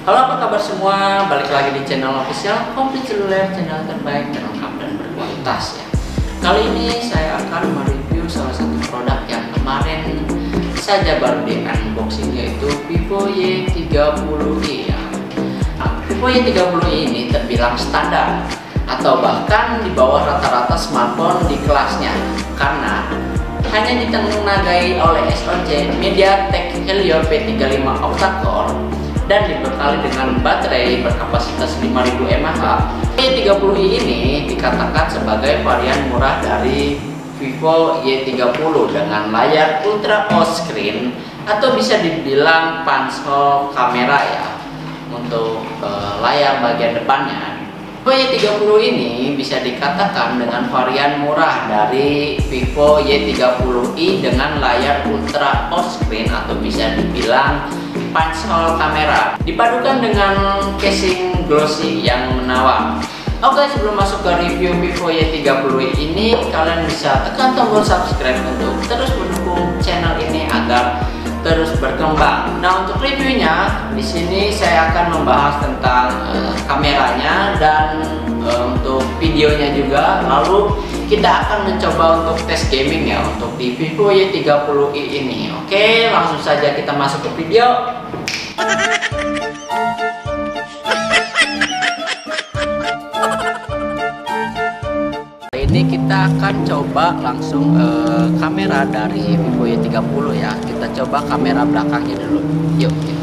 Halo, apa kabar semua? Balik lagi di channel official Komplit Seluler, channel terbaik, terlengkap dan berkualitas ya. Kali ini saya akan mereview salah satu produk yang kemarin saja baru di unboxing, yaitu Vivo Y30i ya. Vivo Y30i ini terbilang standar atau bahkan di bawah rata-rata smartphone di kelasnya, karena hanya ditenagai oleh SoC MediaTek Helio P35 octa-core dan dibekali dengan baterai berkapasitas 5000 mAh. Y30i ini dikatakan sebagai varian murah dari Vivo Y30 dengan layar Ultra OLED screen atau bisa dibilang punch-hole kamera ya untuk layar bagian depannya. Vivo Y30 ini bisa dikatakan dengan varian murah dari Vivo Y30i dengan layar Ultra OLED screen atau bisa dibilang punch-hole kamera, dipadukan dengan casing glossy yang menawan. Oke, sebelum masuk ke review Vivo Y30i ini, kalian bisa tekan tombol subscribe untuk terus mendukung channel ini agar terus berkembang. Nah, untuk reviewnya di sini saya akan membahas tentang kameranya dan untuk videonya juga. Lalu kita akan mencoba untuk tes gaming ya untuk di Vivo Y30i ini. Oke, langsung saja kita masuk ke video. Ini kita akan coba langsung kamera dari Vivo Y30 ya. Kita coba kamera belakangnya dulu. Yuk kita.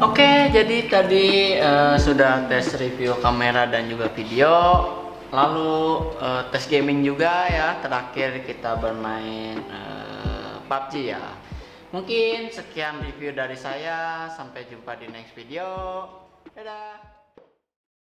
Oke, jadi tadi sudah tes review kamera dan juga video, lalu tes gaming juga ya. Terakhir kita bermain PUBG ya. Mungkin sekian review dari saya, sampai jumpa di next video. Dadah.